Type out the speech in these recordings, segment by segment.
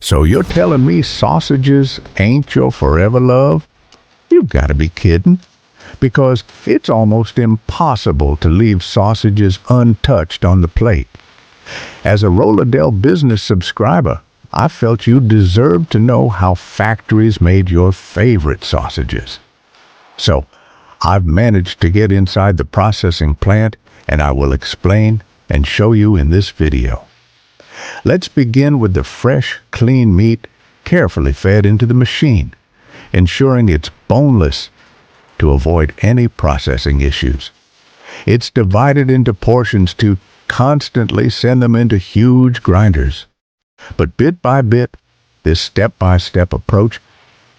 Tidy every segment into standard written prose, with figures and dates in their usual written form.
So you're telling me sausages ain't your forever love? You've got to be kidding. Because it's almost impossible to leave sausages untouched on the plate. As a Rolladell business subscriber, I felt you deserved to know how factories made your favorite sausages. So, I've managed to get inside the processing plant, and I will explain and show you in this video. Let's begin with the fresh, clean meat carefully fed into the machine, ensuring it's boneless to avoid any processing issues. It's divided into portions to constantly send them into huge grinders. But bit by bit, this step-by-step approach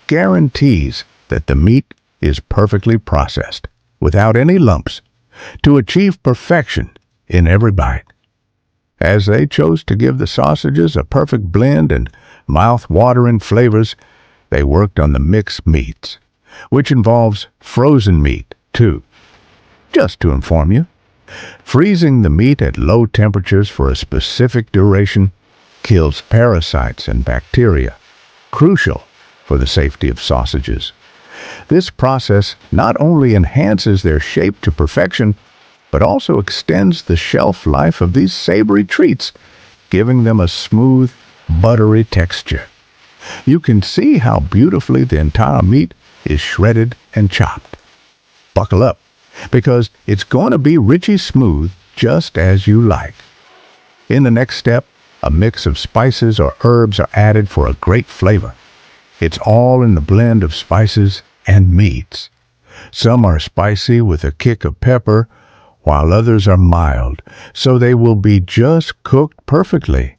guarantees that the meat is perfectly processed, without any lumps, to achieve perfection in every bite. As they chose to give the sausages a perfect blend and mouth-watering flavors, they worked on the mixed meats, which involves frozen meat, too. Just to inform you, freezing the meat at low temperatures for a specific duration kills parasites and bacteria, crucial for the safety of sausages. This process not only enhances their shape to perfection, but also extends the shelf life of these savory treats, giving them a smooth, buttery texture. You can see how beautifully the entire meat is shredded and chopped. Buckle up, because it's going to be richy smooth just as you like. In the next step, a mix of spices or herbs are added for a great flavor. It's all in the blend of spices and meats. Some are spicy with a kick of pepper, while others are mild, so they will be just cooked perfectly.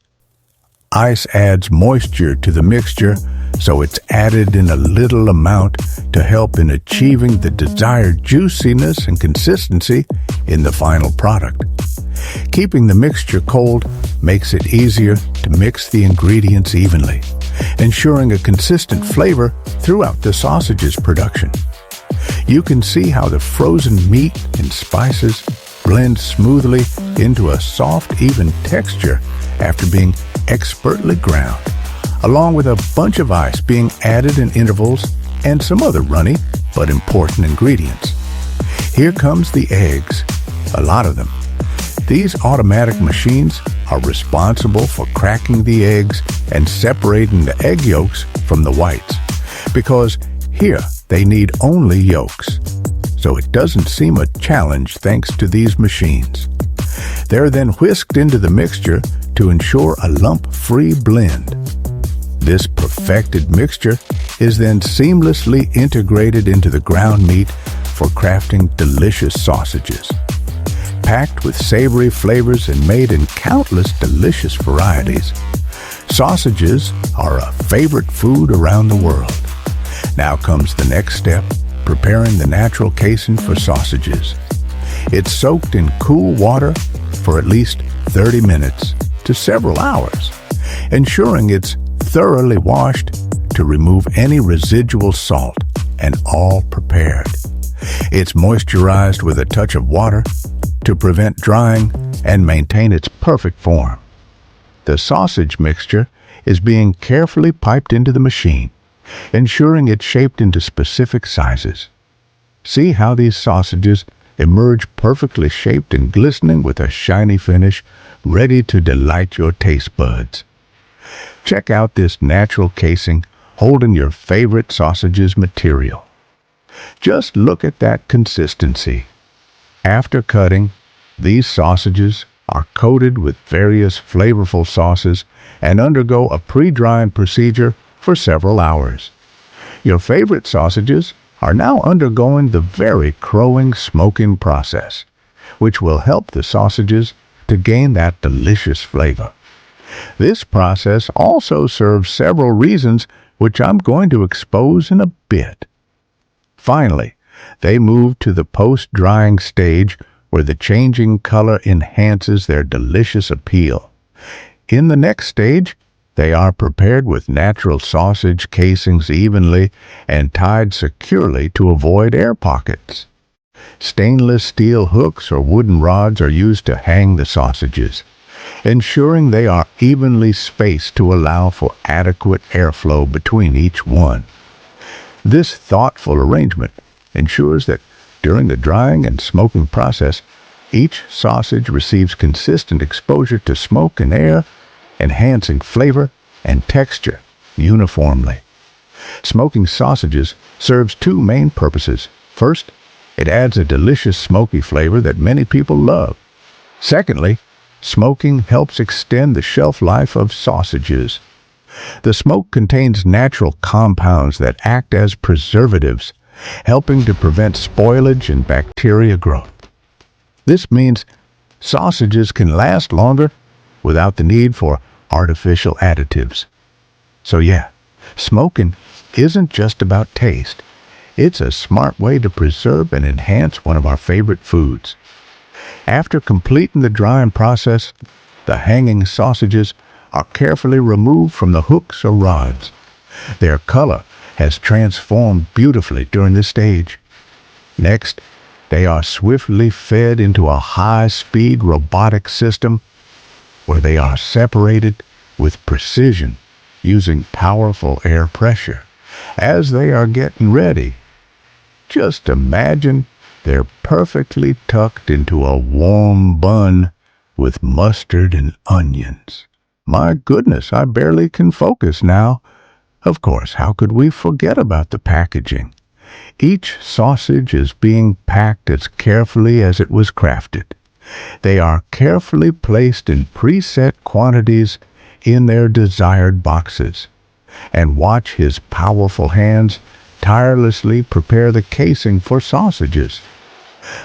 Ice adds moisture to the mixture, so it's added in a little amount to help in achieving the desired juiciness and consistency in the final product. Keeping the mixture cold makes it easier to mix the ingredients evenly, ensuring a consistent flavor throughout the sausage's production. You can see how the frozen meat and spices blend smoothly into a soft, even texture after being expertly ground, along with a bunch of ice being added in intervals and some other runny but important ingredients. Here comes the eggs, a lot of them. These automatic machines are responsible for cracking the eggs and separating the egg yolks from the whites, because here they need only yolks. So it doesn't seem a challenge thanks to these machines. They're then whisked into the mixture to ensure a lump-free blend. This perfected mixture is then seamlessly integrated into the ground meat for crafting delicious sausages. Packed with savory flavors and made in countless delicious varieties, sausages are a favorite food around the world. Now comes the next step, preparing the natural casing for sausages. It's soaked in cool water for at least 30 minutes to several hours, ensuring it's thoroughly washed to remove any residual salt and all prepared. It's moisturized with a touch of water to prevent drying and maintain its perfect form. The sausage mixture is being carefully piped into the machine, ensuring it's shaped into specific sizes. See how these sausages emerge perfectly shaped and glistening with a shiny finish, ready to delight your taste buds. Check out this natural casing holding your favorite sausages material. Just look at that consistency. After cutting, these sausages are coated with various flavorful sauces and undergo a pre-drying procedure for several hours. Your favorite sausages are now undergoing the very crowing smoking process, which will help the sausages to gain that delicious flavor. This process also serves several reasons which I'm going to expose in a bit. Finally, they move to the post-drying stage where the changing color enhances their delicious appeal. In the next stage, they are prepared with natural sausage casings evenly and tied securely to avoid air pockets. Stainless steel hooks or wooden rods are used to hang the sausages, ensuring they are evenly spaced to allow for adequate airflow between each one. This thoughtful arrangement ensures that during the drying and smoking process, each sausage receives consistent exposure to smoke and air, enhancing flavor and texture uniformly. Smoking sausages serves two main purposes. First, it adds a delicious smoky flavor that many people love. Secondly, smoking helps extend the shelf life of sausages. The smoke contains natural compounds that act as preservatives, helping to prevent spoilage and bacteria growth. This means sausages can last longer without the need for artificial additives. So yeah, smoking isn't just about taste. It's a smart way to preserve and enhance one of our favorite foods. After completing the drying process, the hanging sausages are carefully removed from the hooks or rods. Their color has transformed beautifully during this stage. Next, they are swiftly fed into a high-speed robotic system where they are separated with precision using powerful air pressure as they are getting ready. Just imagine they're perfectly tucked into a warm bun with mustard and onions. My goodness, I barely can focus now. Of course, how could we forget about the packaging? Each sausage is being packed as carefully as it was crafted. They are carefully placed in preset quantities in their desired boxes. And watch his powerful hands tirelessly prepare the casing for sausages.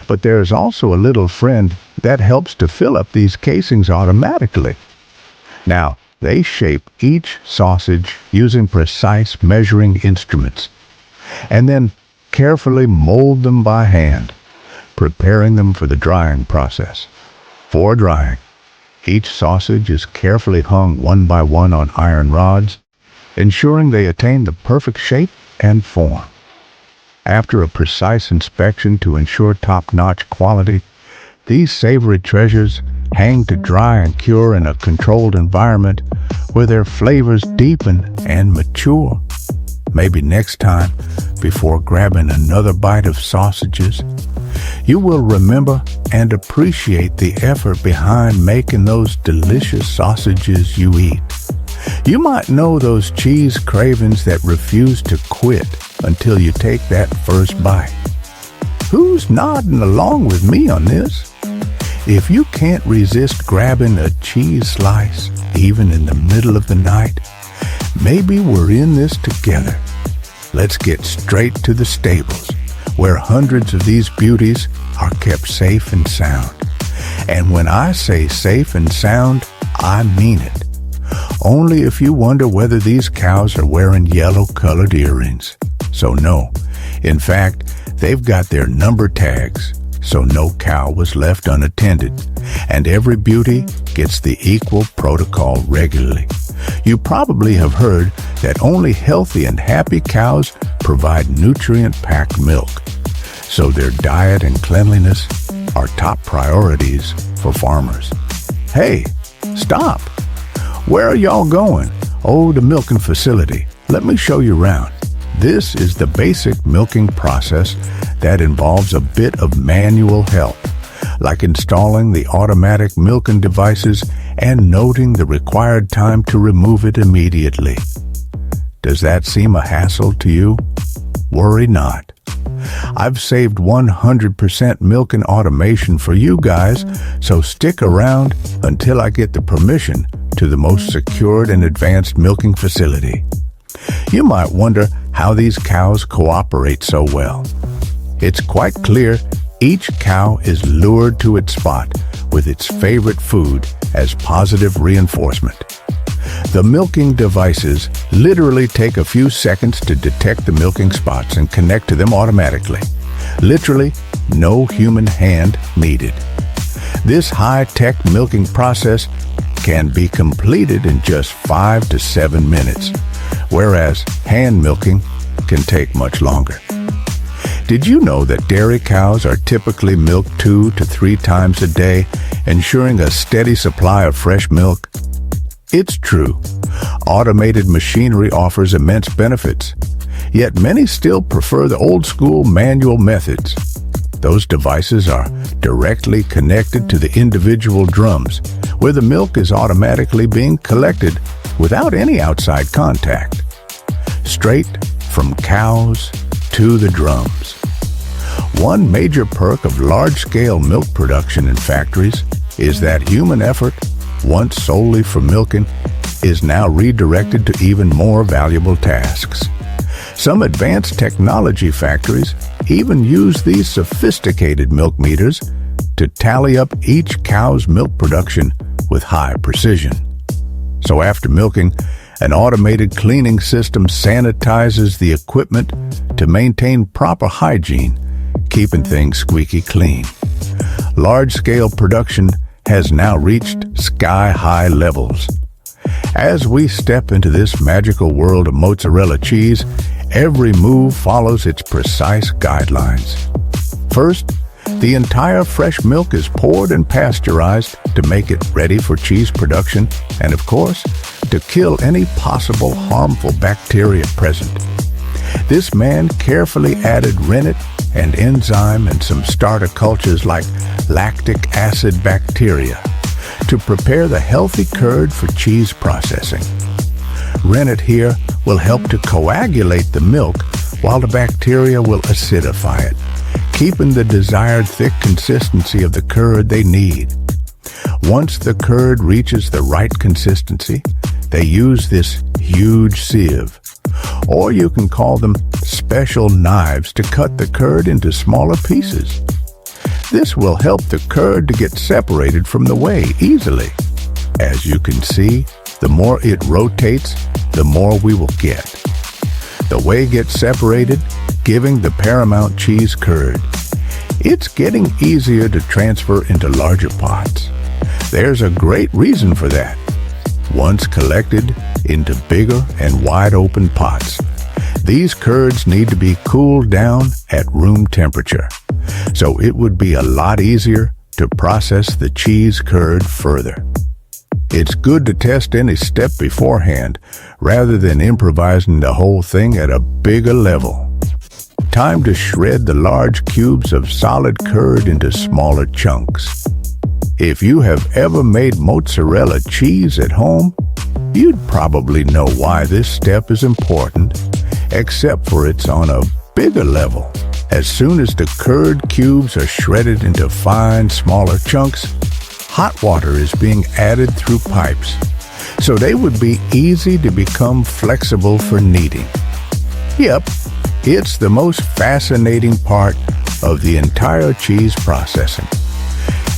But there is also a little friend that helps to fill up these casings automatically. Now, they shape each sausage using precise measuring instruments, and then carefully mold them by hand, preparing them for the drying process. For drying, each sausage is carefully hung one by one on iron rods, ensuring they attain the perfect shape and form. After a precise inspection to ensure top-notch quality, these savory treasures hang to dry and cure in a controlled environment where their flavors deepen and mature. Maybe next time, before grabbing another bite of sausages, you will remember and appreciate the effort behind making those delicious sausages you eat. You might know those cheese cravings that refuse to quit until you take that first bite. Who's nodding along with me on this? If you can't resist grabbing a cheese slice, even in the middle of the night, maybe we're in this together. Let's get straight to the stables, where hundreds of these beauties are kept safe and sound. And when I say safe and sound, I mean it. Only if you wonder whether these cows are wearing yellow-colored earrings. So no. In fact, they've got their number tags, so no cow was left unattended, and every beauty gets the equal protocol regularly. You probably have heard that only healthy and happy cows provide nutrient-packed milk, so their diet and cleanliness are top priorities for farmers. Hey, stop! Where are y'all going? Oh, the milking facility. Let me show you around. This is the basic milking process that involves a bit of manual help, like installing the automatic milking devices and noting the required time to remove it immediately. Does that seem a hassle to you? Worry not. I've saved 100% milking automation for you guys, so stick around until I get the permission to the most secured and advanced milking facility. You might wonder how these cows cooperate so well. It's quite clear each cow is lured to its spot with its favorite food as positive reinforcement. The milking devices literally take a few seconds to detect the milking spots and connect to them automatically. Literally, no human hand needed. This high-tech milking process can be completed in just 5 to 7 minutes, whereas hand milking can take much longer. Did you know that dairy cows are typically milked 2 to 3 times a day, ensuring a steady supply of fresh milk? It's true. Automated machinery offers immense benefits, yet many still prefer the old-school manual methods. Those devices are directly connected to the individual drums, where the milk is automatically being collected without any outside contact. Straight from cows to the drums. One major perk of large-scale milk production in factories is that human effort, once solely for milking, is now redirected to even more valuable tasks. Some advanced technology factories even use these sophisticated milk meters to tally up each cow's milk production with high precision. So after milking, an automated cleaning system sanitizes the equipment to maintain proper hygiene, keeping things squeaky clean. Large-scale production has now reached sky-high levels. As we step into this magical world of mozzarella cheese, every move follows its precise guidelines. First, the entire fresh milk is poured and pasteurized to make it ready for cheese production and, of course, to kill any possible harmful bacteria present. This man carefully added rennet and enzyme and some starter cultures like lactic acid bacteria to prepare the healthy curd for cheese processing. Rennet here will help to coagulate the milk while the bacteria will acidify it, keeping the desired thick consistency of the curd they need. Once the curd reaches the right consistency, they use this huge sieve, or you can call them special knives, to cut the curd into smaller pieces. This will help the curd to get separated from the whey easily. As you can see, the more it rotates, the more we will get. The whey gets separated, giving the paramount cheese curd. It's getting easier to transfer into larger pots. There's a great reason for that. Once collected into bigger and wide-open pots, these curds need to be cooled down at room temperature, so it would be a lot easier to process the cheese curd further. It's good to test any step beforehand, rather than improvising the whole thing at a bigger level. Time to shred the large cubes of solid curd into smaller chunks. If you have ever made mozzarella cheese at home, you'd probably know why this step is important, except for it's on a bigger level. As soon as the curd cubes are shredded into fine, smaller chunks, hot water is being added through pipes, so they would be easy to become flexible for kneading. Yep, it's the most fascinating part of the entire cheese processing.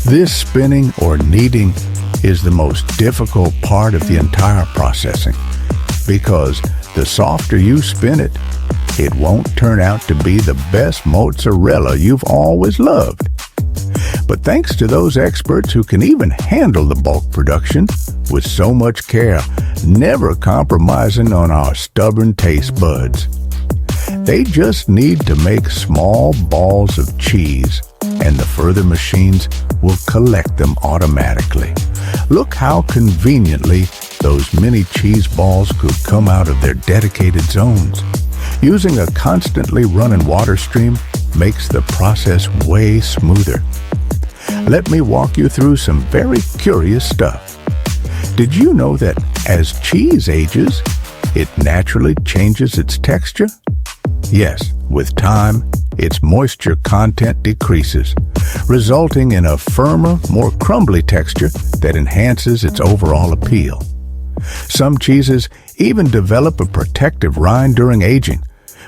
This spinning or kneading is the most difficult part of the entire processing, because the softer you spin it, it won't turn out to be the best mozzarella you've always loved. But thanks to those experts who can even handle the bulk production with so much care, never compromising on our stubborn taste buds. They just need to make small balls of cheese, and the further machines will collect them automatically. Look how conveniently those mini cheese balls could come out of their dedicated zones. Using a constantly running water stream makes the process way smoother. Let me walk you through some very curious stuff. Did you know that as cheese ages, it naturally changes its texture? Yes, with time, its moisture content decreases, resulting in a firmer, more crumbly texture that enhances its overall appeal. Some cheeses even develop a protective rind during aging,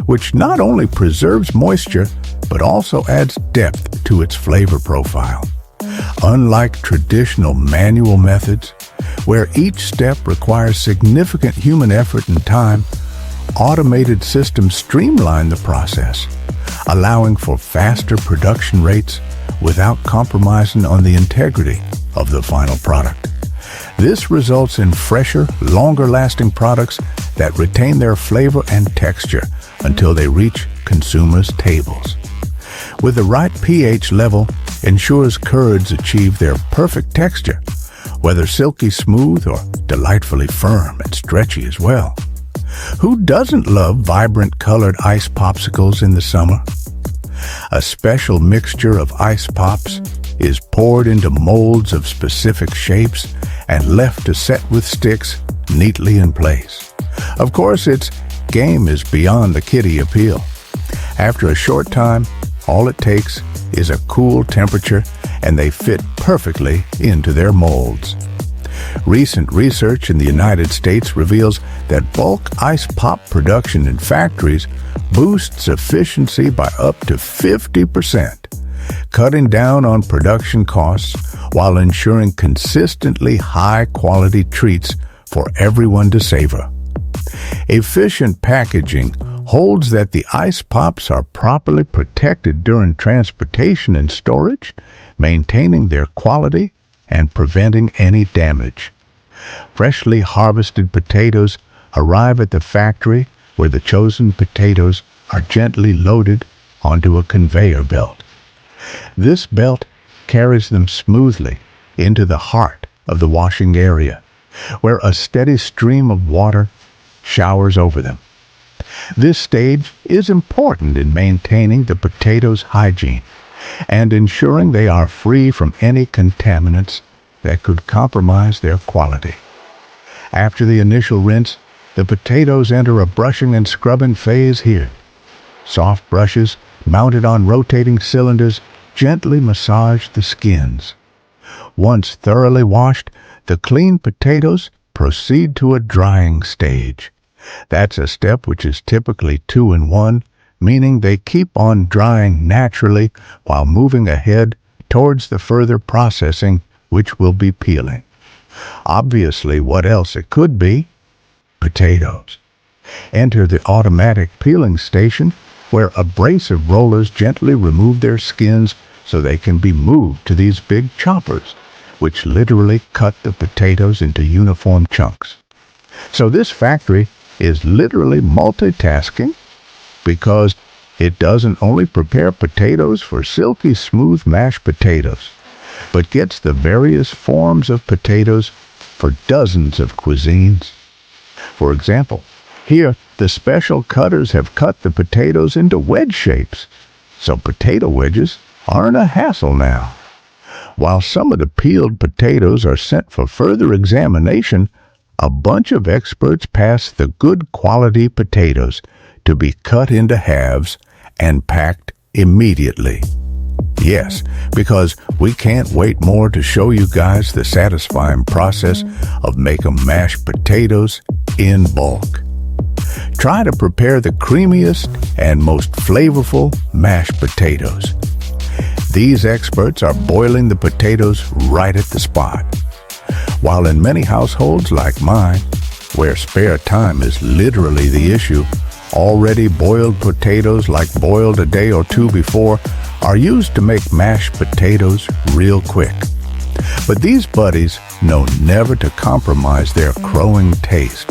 which not only preserves moisture, but also adds depth to its flavor profile. Unlike traditional manual methods, where each step requires significant human effort and time, automated systems streamline the process, allowing for faster production rates without compromising on the integrity of the final product. This results in fresher, longer-lasting products that retain their flavor and texture until they reach consumers' tables. With the right pH level, ensures curds achieve their perfect texture, whether silky smooth or delightfully firm and stretchy as well. Who doesn't love vibrant colored ice popsicles in the summer? A special mixture of ice pops is poured into molds of specific shapes and left to set with sticks neatly in place. Of course, its game is beyond the kiddie appeal. After a short time, all it takes is a cool temperature and they fit perfectly into their molds. Recent research in the United States reveals that bulk ice pop production in factories boosts efficiency by up to 50%, cutting down on production costs while ensuring consistently high-quality treats for everyone to savor. Efficient packaging holds that the ice pops are properly protected during transportation and storage, maintaining their quality and preventing any damage. Freshly harvested potatoes arrive at the factory where the chosen potatoes are gently loaded onto a conveyor belt. This belt carries them smoothly into the heart of the washing area, where a steady stream of water showers over them. This stage is important in maintaining the potatoes' hygiene and ensuring they are free from any contaminants that could compromise their quality. After the initial rinse, the potatoes enter a brushing and scrubbing phase here. Soft brushes, mounted on rotating cylinders, gently massage the skins. Once thoroughly washed, the clean potatoes proceed to a drying stage. That's a step which is typically 2 in 1, meaning they keep on drying naturally while moving ahead towards the further processing, which will be peeling. Obviously, what else it could be? Potatoes. Enter the automatic peeling station, where abrasive rollers gently remove their skins so they can be moved to these big choppers, which literally cut the potatoes into uniform chunks. So this factory is literally multitasking because it doesn't only prepare potatoes for silky smooth mashed potatoes, but gets the various forms of potatoes for dozens of cuisines. For example, here the special cutters have cut the potatoes into wedge shapes, so potato wedges aren't a hassle now. While some of the peeled potatoes are sent for further examination, a bunch of experts pass the good quality potatoes to be cut into halves and packed immediately. Yes, because we can't wait more to show you guys the satisfying process of making mashed potatoes in bulk. Try to prepare the creamiest and most flavorful mashed potatoes. These experts are boiling the potatoes right at the spot. While in many households like mine, where spare time is literally the issue, already boiled potatoes, like boiled a day or two before, are used to make mashed potatoes real quick. But these buddies know never to compromise their crowing taste.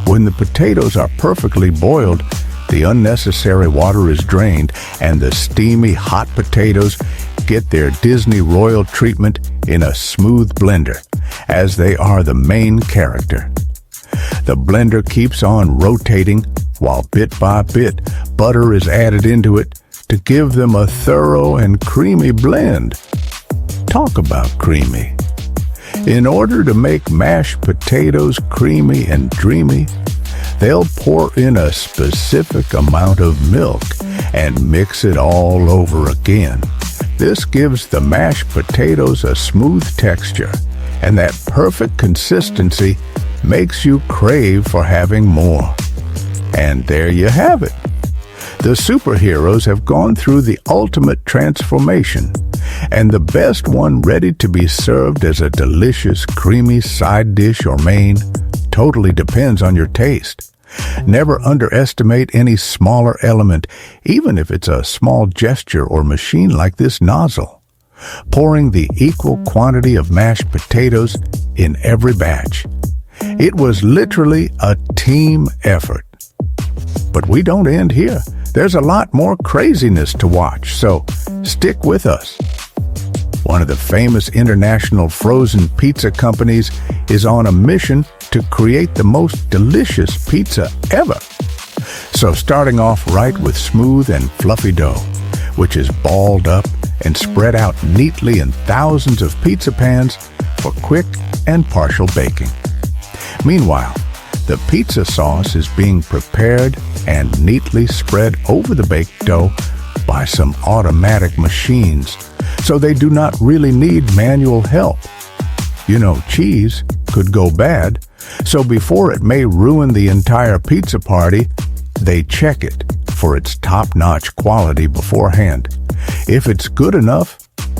When the potatoes are perfectly boiled, the unnecessary water is drained and the steamy hot potatoes get their Disney Royal treatment in a smooth blender, as they are the main character. The blender keeps on rotating while bit by bit butter is added into it to give them a thorough and creamy blend. Talk about creamy. In order to make mashed potatoes creamy and dreamy, they'll pour in a specific amount of milk and mix it all over again. This gives the mashed potatoes a smooth texture, and that perfect consistency makes you crave for having more. And there you have it. The superheroes have gone through the ultimate transformation, and the best one ready to be served as a delicious, creamy side dish or main totally depends on your taste. Never underestimate any smaller element, even if it's a small gesture or machine like this nozzle. Pouring the equal quantity of mashed potatoes in every batch. It was literally a team effort. But we don't end here. There's a lot more craziness to watch, so stick with us. One of the famous international frozen pizza companies is on a mission to create the most delicious pizza ever. So starting off right with smooth and fluffy dough, which is balled up and spread out neatly in thousands of pizza pans for quick and partial baking. Meanwhile, the pizza sauce is being prepared and neatly spread over the baked dough by some automatic machines, so they do not really need manual help. You know, cheese could go bad, so before it may ruin the entire pizza party, they check it for its top-notch quality beforehand. If it's good enough,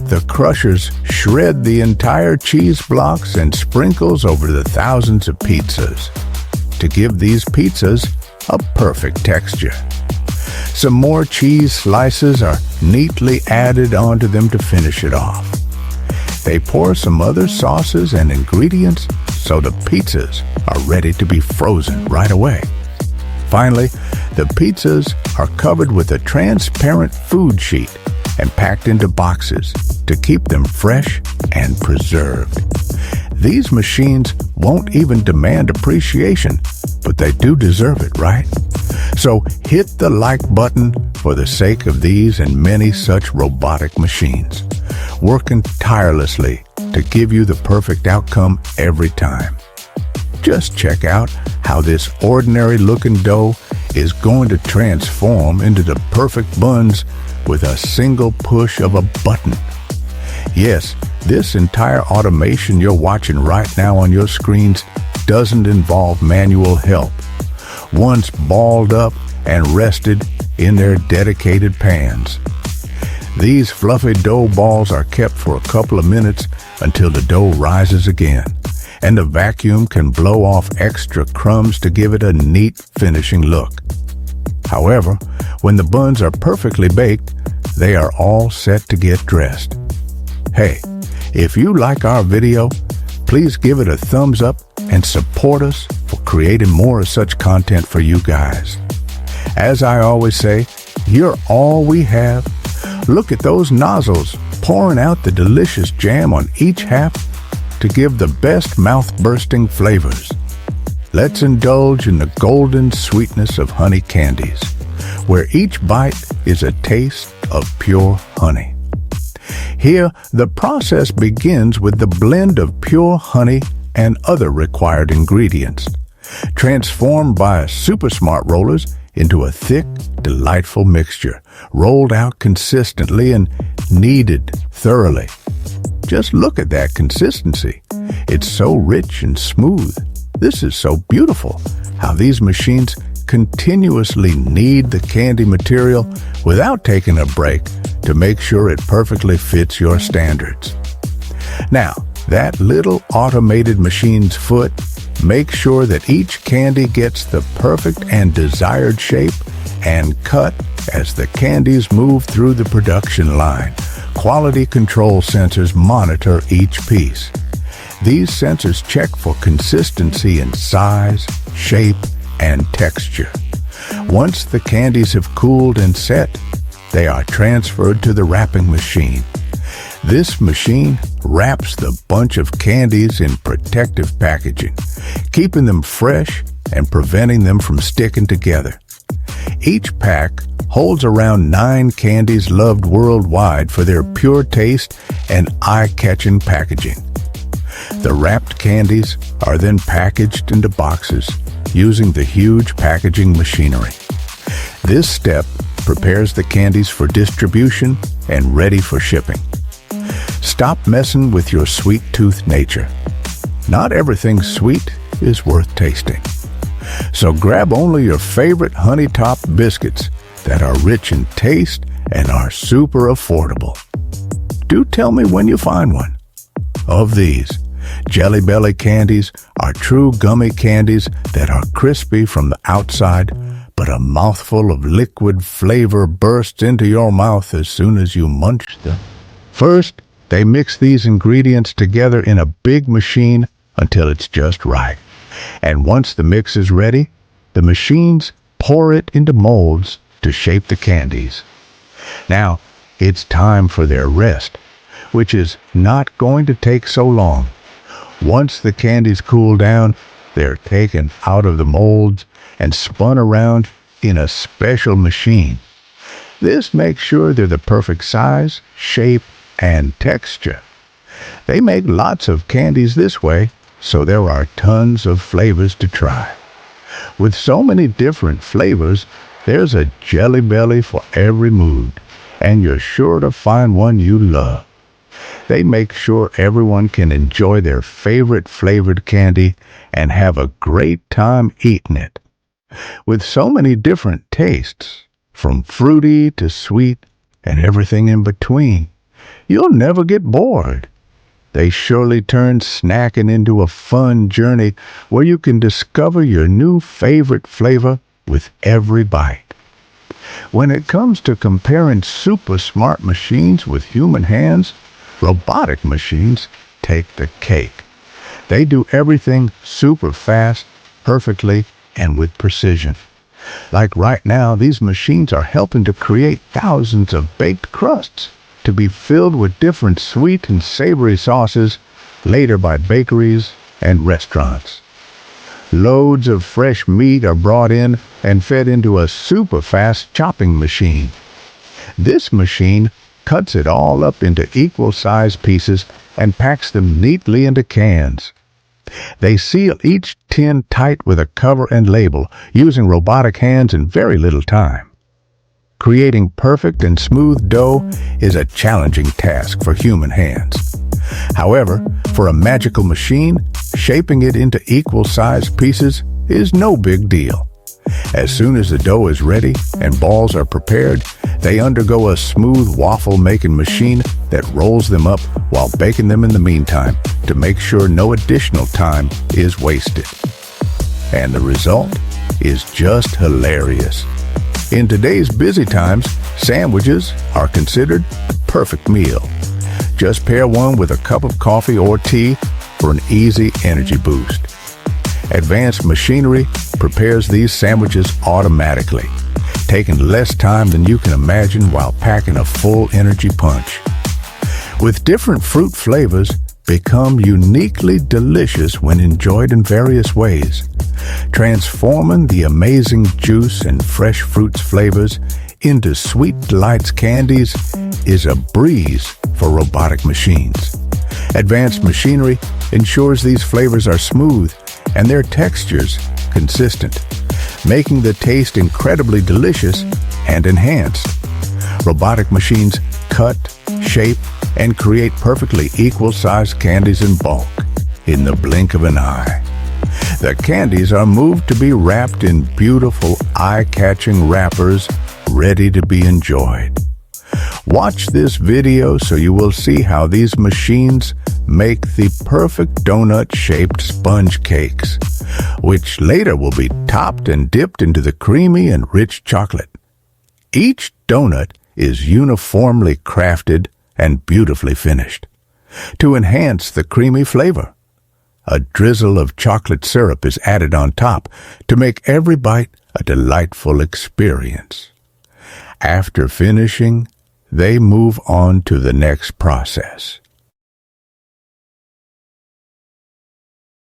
the crushers shred the entire cheese blocks and sprinkles over the thousands of pizzas to give these pizzas a perfect texture. Some more cheese slices are neatly added onto them to finish it off. They pour some other sauces and ingredients so the pizzas are ready to be frozen right away. Finally, the pizzas are covered with a transparent food sheet and packed into boxes to keep them fresh and preserved. These machines won't even demand appreciation, but they do deserve it, right? So hit the like button for the sake of these and many such robotic machines, working tirelessly to give you the perfect outcome every time. Just check out how this ordinary-looking dough is going to transform into the perfect buns with a single push of a button. Yes, this entire automation you're watching right now on your screens doesn't involve manual help. Once balled up and rested in their dedicated pans, these fluffy dough balls are kept for a couple of minutes until the dough rises again, and the vacuum can blow off extra crumbs to give it a neat finishing look. However, when the buns are perfectly baked, they are all set to get dressed. Hey, if you like our video, please give it a thumbs up and support us for creating more of such content for you guys. As I always say, you're all we have. Look at those nozzles pouring out the delicious jam on each half to give the best mouth-bursting flavors. Let's indulge in the golden sweetness of honey candies, where each bite is a taste of pure honey. Here, the process begins with the blend of pure honey and other required ingredients, transformed by super smart rollers into a thick, delightful mixture, rolled out consistently and kneaded thoroughly. Just look at that consistency. It's so rich and smooth. This is so beautiful, how these machines continuously knead the candy material without taking a break to make sure it perfectly fits your standards. Now, that little automated machine's foot makes sure that each candy gets the perfect and desired shape and cut as the candies move through the production line. Quality control sensors monitor each piece. These sensors check for consistency in size, shape, and texture. Once the candies have cooled and set, they are transferred to the wrapping machine. This machine wraps the bunch of candies in protective packaging, keeping them fresh and preventing them from sticking together. Each pack holds around 9 candies loved worldwide for their pure taste and eye-catching packaging. The wrapped candies are then packaged into boxes using the huge packaging machinery. This step prepares the candies for distribution and ready for shipping. Stop messing with your sweet-toothed nature. Not everything sweet is worth tasting. So grab only your favorite honey-topped biscuits that are rich in taste and are super affordable. Do tell me when you find one. Of these, Jelly Belly candies are true gummy candies that are crispy from the outside, but a mouthful of liquid flavor bursts into your mouth as soon as you munch them. First, they mix these ingredients together in a big machine until it's just right. And once the mix is ready, the machines pour it into molds to shape the candies. Now, it's time for their rest, which is not going to take so long. Once the candies cool down, they're taken out of the molds and spun around in a special machine. This makes sure they're the perfect size, shape, and texture. They make lots of candies this way, so there are tons of flavors to try. With so many different flavors, there's a Jelly Belly for every mood, and you're sure to find one you love. They make sure everyone can enjoy their favorite flavored candy and have a great time eating it. With so many different tastes, from fruity to sweet and everything in between, you'll never get bored. They surely turn snacking into a fun journey where you can discover your new favorite flavor with every bite. When it comes to comparing super smart machines with human hands, robotic machines take the cake. They do everything super fast, perfectly, and with precision. Like right now, these machines are helping to create thousands of baked crusts to be filled with different sweet and savory sauces later by bakeries and restaurants. Loads of fresh meat are brought in and fed into a super fast chopping machine. This machine cuts it all up into equal size pieces and packs them neatly into cans. They seal each tin tight with a cover and label, using robotic hands in very little time. Creating perfect and smooth dough is a challenging task for human hands. However, for a magical machine, shaping it into equal-sized pieces is no big deal. As soon as the dough is ready and balls are prepared, they undergo a smooth waffle-making machine that rolls them up while baking them in the meantime to make sure no additional time is wasted. And the result is just hilarious. In today's busy times, sandwiches are considered the perfect meal. Just pair one with a cup of coffee or tea for an easy energy boost. Advanced machinery prepares these sandwiches automatically, taking less time than you can imagine while packing a full energy punch. With different fruit flavors, become uniquely delicious when enjoyed in various ways. Transforming the amazing juice and fresh fruits flavors into sweet delights candies is a breeze for robotic machines. Advanced machinery ensures these flavors are smooth and their textures consistent, making the taste incredibly delicious and enhanced. Robotic machines cut, shape, and create perfectly equal-sized candies in bulk in the blink of an eye. The candies are moved to be wrapped in beautiful, eye-catching wrappers ready to be enjoyed. Watch this video so you will see how these machines make the perfect donut-shaped sponge cakes, which later will be topped and dipped into the creamy and rich chocolate. Each donut is uniformly crafted and beautifully finished. To enhance the creamy flavor, a drizzle of chocolate syrup is added on top to make every bite a delightful experience. After finishing, they move on to the next process.